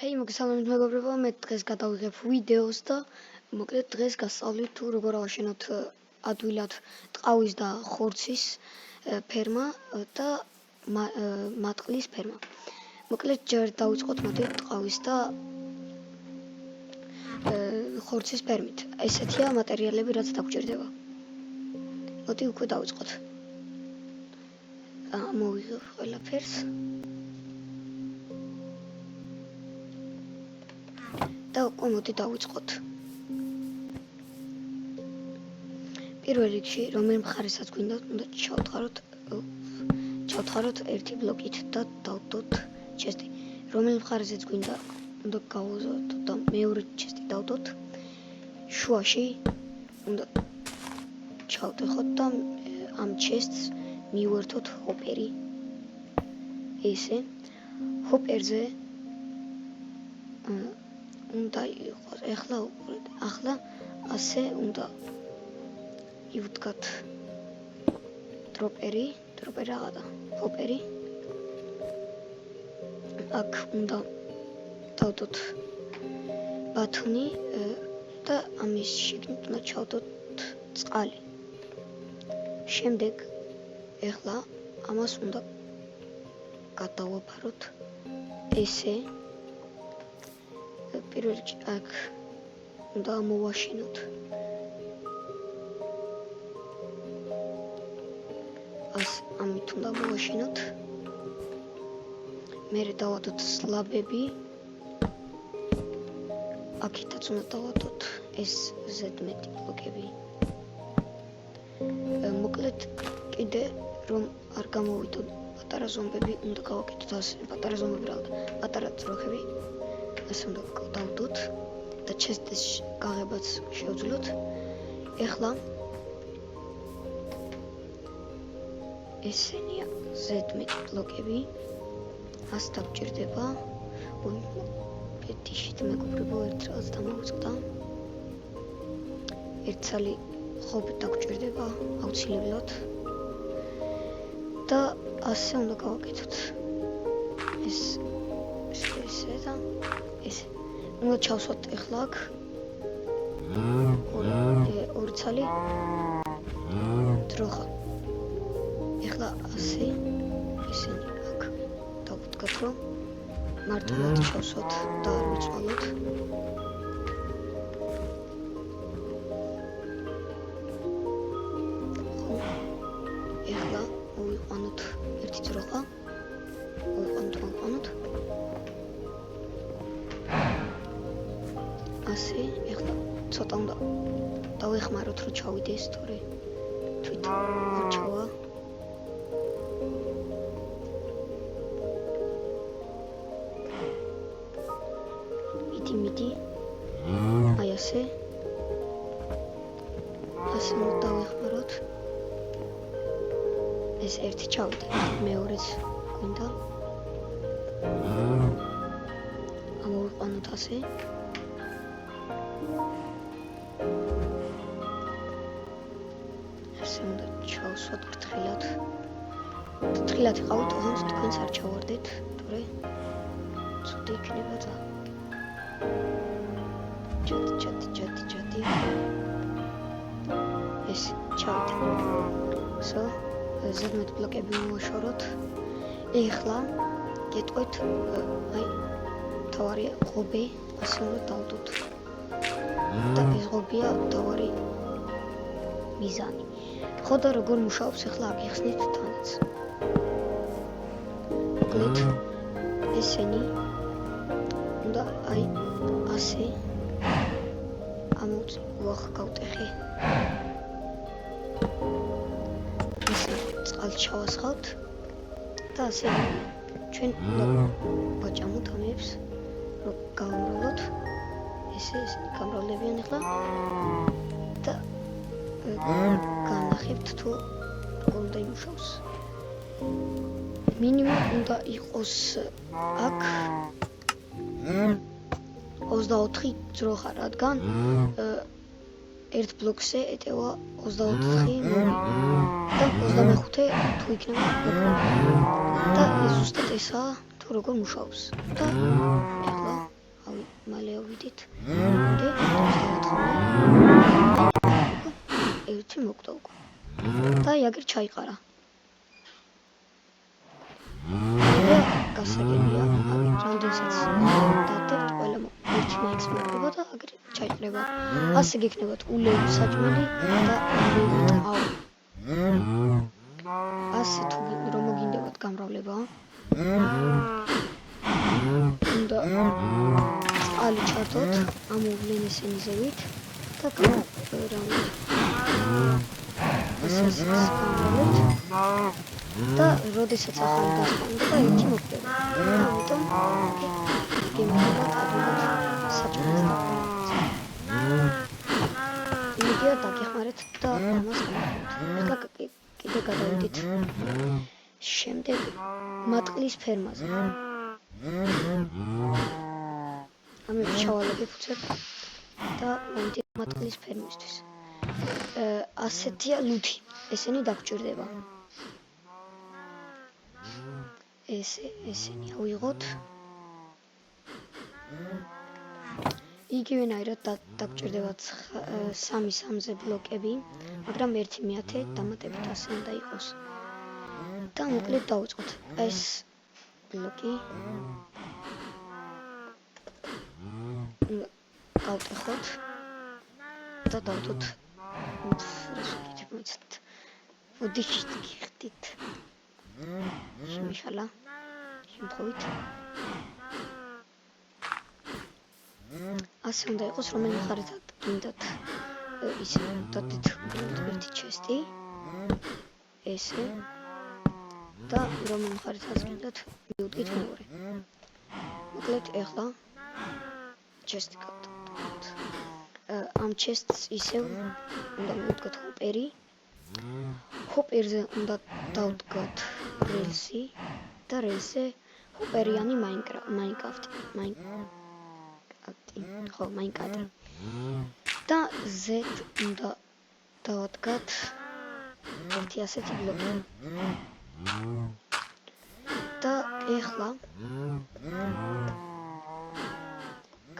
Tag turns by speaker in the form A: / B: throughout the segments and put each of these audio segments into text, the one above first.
A: Hei, მოგესალმებით მეგობრებო, მე დღეს გადავიღებ ვიდეოს და მოკლედ დღეს გასწავლით თუ როგორ ავაშენოთ ადვილად ტყავის და ხორცის ფერმა და მატყლის ფერმა. მოკლედ ჯერ დავიწყოთ მოდი ტყავის და ხორცის ფერმით. ესეთია მატერიალები, რაც დაგჭირდება. მოდი უკვე დავიწყოთ. მოვიღებ ყველაფერს. და უკვე მოდი დავიწყოთ. პირველ რიგში რომელ მხარესაც გვინდა უნდა ჩავთხაროთ ერთი ბლოკით და დავდოთ ჩესტი. რომელ მხარესაც გვინდა უნდა გავუზოთ და მეორე ჩესტი დავდოთ. შუაში უნდა ჩავტეხოთ და ამ ჩესტს მივერთოთ ჰოპერი. ესე ჰოპერზე უნდა იყოს ახლა ასე უნდა ივდგათ დროპერი რაღაცა ჰოპერი. აქ უნდა დავდოთ ბათონი და ამის შიგნით უნდა ჩავდოთ წყალი. შემდეგ ახლა ამას უნდა გადავაფაროთ ესე. პირველ რიგში აქ უნდა მოვაშენოთ ამით უნდა მოვაშენოთ. მერე დავადოთ სლაბები. აქეთაც უნდა დავადოთ ეს ზედმეტი ბლოკები. მოკლედ კიდე რომ არ გამოვიდოთ პატარა ზომბები უნდა გავაკეთოთ ასე პატარა ზომბები რა პატარა ძროხები. ასე უნდა დავდოთ და ჩესტის გაღებაც შევძლოთ. ეხლა ესენია ზედმეტი ბლოკები. ას დაგჭირდება. პეტიშით მეგობრებო ერთ რაღაც დამოვიწყდა. ერთ ცალი ხობი დაგჭირდება აუცილებლად და ასე უნდა გავაკეთოთ. ესე და ესე. უნდა ჩავსვათ ეხლა აქ ორი ცალი დროხა. ეხლა ასე ესენი აქ დავუდგათ რომ მარტივად ჩავსვათ და არ ვიწვალოთ. ეხლა მოვიყვანოთ ერთი დროხა. მოვიყვანოთ ასე. ეხლა ცოტა უნდა დავეხმაროთ რომ ჩავიდეს თორე თვით არ ჩავა. მიდი აი ასე უნდა დავეხმაროთ. ეს ერთი ჩავიდა, მეორეც გვინდა. ამოვიყვანოთ ასე. ასე უნდა ჩავსვათ ფრთხილად. ფრთხილად იყავით, ოღონდ თქვენც არ ჩავარდეთ, თორე ცუდი იქნება და ჯადი. ეს ჩავიდა. ზედმეტ ბლოკები მოვაშოროთ. ეხლა გეტყვით აი თავარი ღობე ასე უნდა დავდოთ. და ეს ღობეა თავარი მიზანი. ხო და როგორ მუშაობს ახლა აგიხსნით თანაც. მოკლედ ესენი უნდა აი ასე ამოწუახ გავტეხე. ესე წყალს ჩავასხავთ და ასე ჩვენ ვაჭამოთ ამებს რომ გავამრავლოთ. ესენი გამრავლებიან ახლა და განახებთ თუ როგორ უნდა იმუშაოს. მინიმუმ უნდა იყოს აქ 24 ძროხა, რადგან ერთ ბლოკზე ეტევა 24 და 25 თუ იქნება და ზუსტად ესაა თუ როგორ მუშაობს. და ახლა გადავიდით. მე დავათხოვნე. ერთი მოკვდა უკვე. და იაგერ ჩაიყარა. და გასაგებია, რამდენსაც დავდებთ, ყველა ერთი მაინც მოკვდება და აგერ ჩაიყრება. ასე გექნებათ ულევი საჭმელი და ულევი ტყავი. ასე თუ რომ მოგინდებათ გამრავლება, უნდა წყალი ჩართოთ, ამოვლენ ესენი ზევით და გამრავლებთ. და როდესაც ახალი გასპანდება, ერთი მოკვდება. ამიტომ გემოვნებათ ადვილად საჭმელს დავყენებთ. იმედია დაგეხმარეთ და ამას გავაკეთოთ. ეხლა კიდე გადავიდით შემდეგ მატყლის ფერმაზე. ამით ჩავალებთ უცებ და მოვიდეთ მატყლის ფერმისთვის. ასეთია ლუთი, ესენი დაგჭირდება. ესენი ავიღოთ. იგივენაირად დაგჭირდებათ 3-3-ზე ბლოკები, მაგრამ 1/10 დამატებით ასე უნდა იყოს. და მოკლედ დავიწყოთ. ეს ბლოკი გავტეხოთ და დავდოთ რესურსით მოიცეთ. ვოდიშით გიხდით. შემიშალა. შემთხვევით. ასე უნდა იყოს, რომელი მხარეთად გინდათ ისე დადით ერთი ჩესტი. ესე და რომელი მხარეთაც გინდათ მივუდგით მეორე. მოკლედ ეხლა ჩესტი გავდოთ. ამ ჩესტს ისევ უნდა მივუდგოთ ჰოპერი. ჰოპერზე უნდა დავდგათ რელსი და რელსზე ჰოპერიანი მაინკრაფტი. და Z უნდა დავადგათ ერთი ასეთი ბლოკი. და ეხლა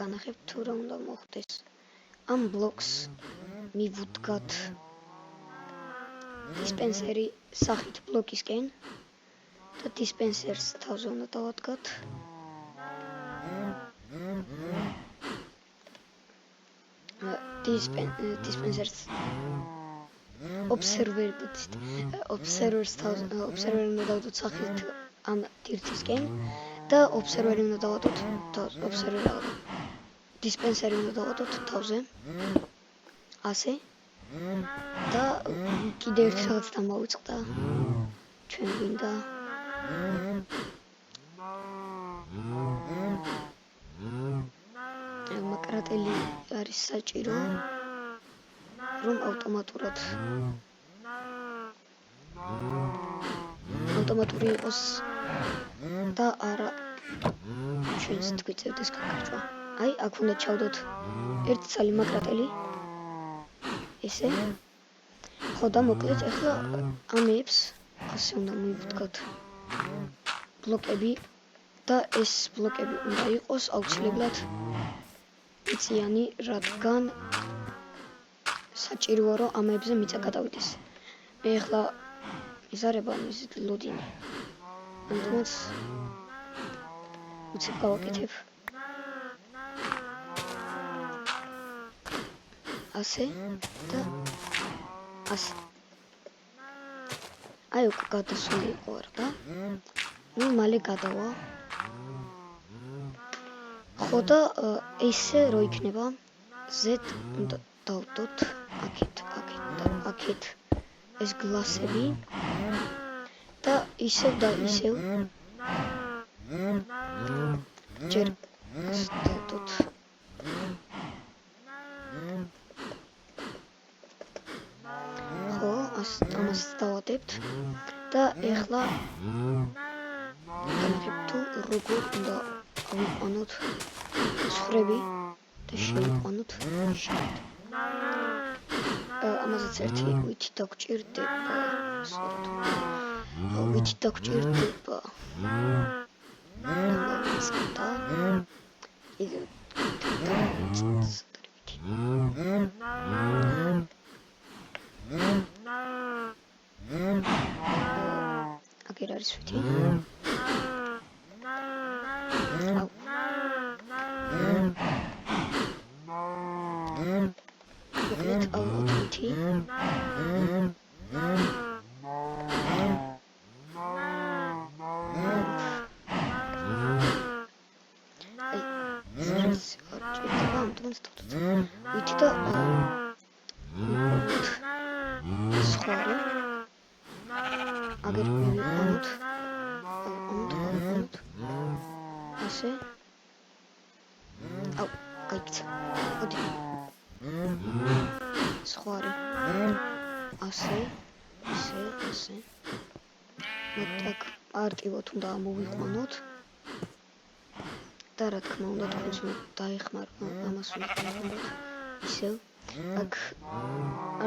A: განახებთ თუ რა უნდა მოხდეს. ამ ბლოკს მივუდგათ დისპენსერი სახით ბლოკისკენ და დისპენსერს თავზე უნდა დავადგათ. დისპენსერს ობსერვერს უნდა დავდოთ სახით ამ დირთისკენ და ობსერვერი უნდა დავადოთ დისპენსერი უნდა დავადოთ თავზე. ასე და კიდე ერთი რაღაც დამოვიწყდა. ჩვენ გვინდა მაკრატელი არის საჭირო, რომ ავტომატური იყოს და არა ჩვენს გვიწევდეს გაკარჭვა. აი, აქ უნდა ჩავდოთ ერთი ცალი მაკრატელი. ესე. ხო და მოკლედ ეხლა ამებს ასე უნდა მივუდგათ ბლოკები და ეს ბლოკები უნდა იყოს აუცილებლად მიწიანი, რადგან საჭიროა რომ ამებზე მიწა გადავიდეს. მე ეხლა იზარება მიზით ლოდინი. ამიტომაც უცებ გავაკეთებ. ასე და ასე. აი უკვე გადასული იყო არ და ნუ მალე გადავა. ხო და ესე რო იქნება Z უნდა დავდოთ აქეთ ეს გლასები და ისევ ჯერ დავდოთ ამას დავადებთ და ეხლა განვიხილოთ როგორ უნდა ავიყვანოთ ცხრები და შევიყვანოთ შევით. ამაზეც ერთი ვითი დაგჭირდება. ვითი დაგჭირდება. აგერ არის ვითი. აუ. მოკლედ ავიღოთ ვითი. ვითი და სხვარი აგერ მივიყვანოთ ასე აუ გაიქცა მოდი სხვარი ასე მოდი აქ პარტივოთ უნდა მოვიყვანოთ და რა თქმა უნდა თქვენს დაეხმარო ამას ვიყენებთ ისევ აქ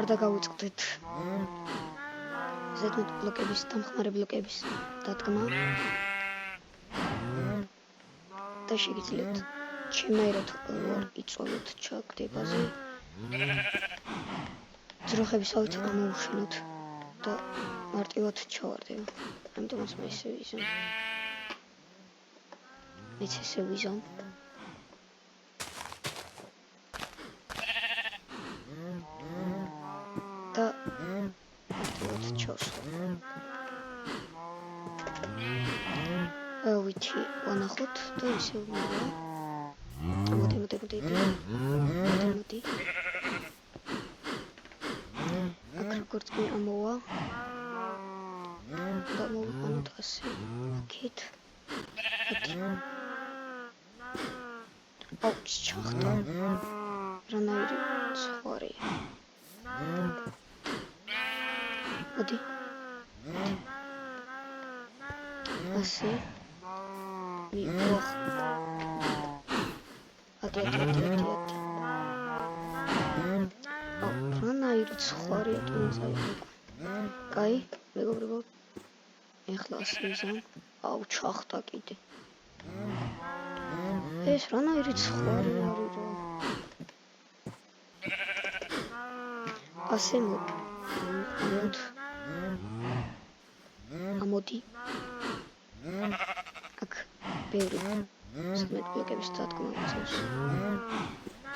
A: არ დაგავიწყდეთ ზედმეტ ბლოკების დამხმარე ბლოკების დადგმა და შეგიძლიათ ჩემაერად იწოლოთ ჩაგდებაზე ძროხებისავით ამოუშენოთ და მარტივად ჩავარდება ამიტომაც მე ისე ვიზამ მეც ესე ვიზამ და მარტივად ჩავსვამ ვითი ვანახოთ და ისე ვიმოვა მოდი აქ როგორც კი ამოვა და მოვიყვანოთ ასე აქეთ აუ ჩახტა რანაირი სხვარია მოდი ასე მივახ ადი რანაირი სხვარია თუნდაც კაი მეგობრებო ეხლა ასე ვიზამ აუ ჩახტა კიდე ეს რანაირი სხვარი არის რა ასე ამოდი აქ ბევრი ზედმეტ ბლოკების დადგმა მოწევს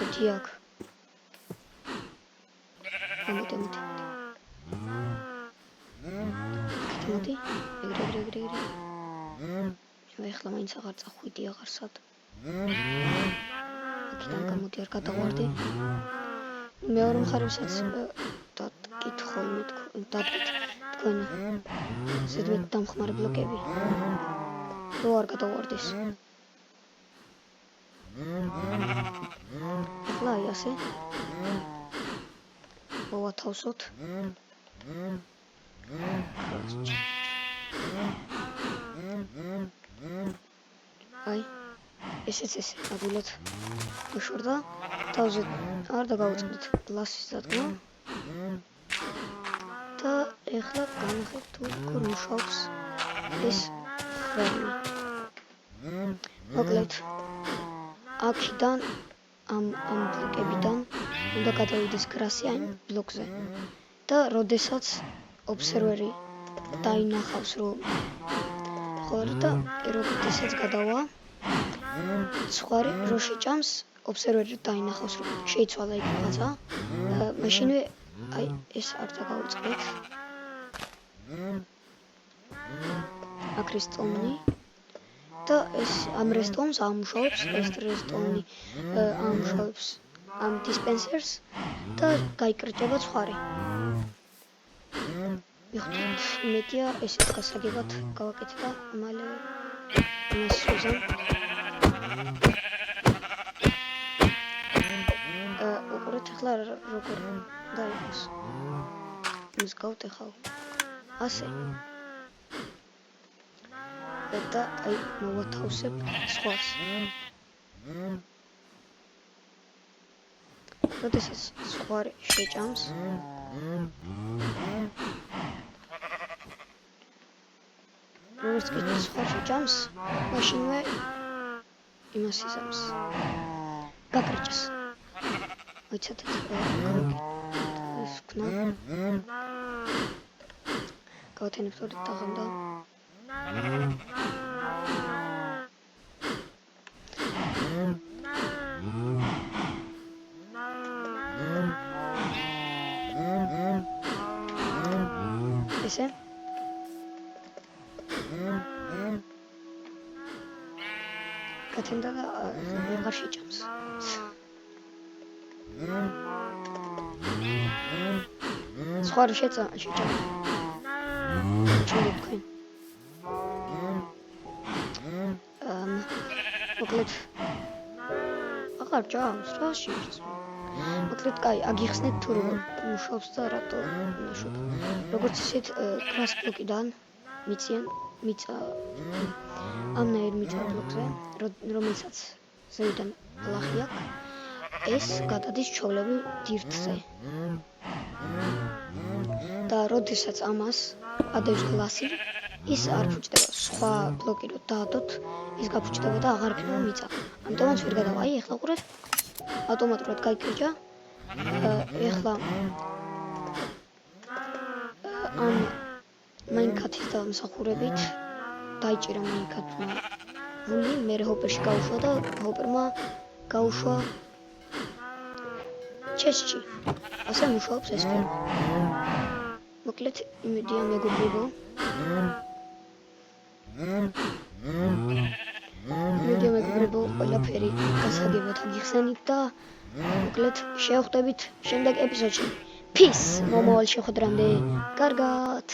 A: მოდი აქ მოდი ეგრე ეხლა მაინც აღარ წახვიდი აღარსად აქედან გამოდი არ გადავარდი მეორე მხარესაც დაგკითხულობთ თქვენ ზედმეტ დამხმარე ბლოკები რო არ გადავარდეს ეხლა აი ასე მოვათავსოთ აი ესეც ადვილად მოშორდა თავზე არ დაგავიწყდით გლასის დადგმა და ეხლა განვიხილოთ თუ როგორ მუშაობს ეს ფერმი მოკლედ აქედან ამ ბლოკებიდან უნდა გადავიდეს გრასი აი ბლოკზე და როდესაც ობსერვერი დაინახავს რომ ხოლმე და როდესაც გადავა სხვარი რო შეჭამს ობსერვერი დაინახავს რომ შეიცვალა იქ რაღაცა მაშინვე აი ეს არ დაგავიწყდეთ აქ რესტონი და ეს ამ რესტონს ამუშავებს ეს რესტონი ამუშავებს ამ დისპენსერს და გაიკრճება სხვარი მიხდით იმედია ესეც გასაგებად გავაკეთე და მალე იმას ვიზამ უყურეთ ახლა როგორ დაიყოს ის გავტეხავ ასე და აი მოვათავსებ სხვას როდესაც სხვარი შეჭამს როგორც კი სხვა შეჭამს მაშინვე იმას იზამს გაკრიჭეს. მოიცადეთ ეს ვქნა. გავათენებთ ორი დაღამდა. ესე გათენდა და ვეღარ შეჭამს. სხვა რა შეჭამ. ჩული თქვენ. მოკლედ აღარ ჭამს რა შეჭამს. მოკლედ კაი აგიხსნეთ თუ როგორ მუშაობს და რატო ნაშოთ. როგორც ისეთ კრას ბლოკიდან მიწა ამნაირ მიწა ბლოკზე რომელსაც ზევიდან ბლახი აქვს ეს გადადის ჩვეულებრივ დირთზე და როდესაც ამას ადევს გლასი ის არ ფუჭდება სხვა ბლოკი რო დაადოთ ის გაფუჭდება და აღარ იქნება მიწა ამიტომაც ვერ გადავა აი ეხლა ყურეთ ავტომატურად გაიკრიჭა ეხლა ამ მაინკათის დამსახურებით დაიჭირა მაინკათმა ვული მე ჰოპერში გაუშვა და ჰოპერმა გაუშვა ჩესტში ასე მუშაობს ეს ფერმა მოკლედ იმედია მეგობრებო ყველაფერი გასაგებად გიხსენით და მოკლედ შევხვდებით შემდეგ ეპიზოდში Peace მომავალ შეხვედრამდე კარგად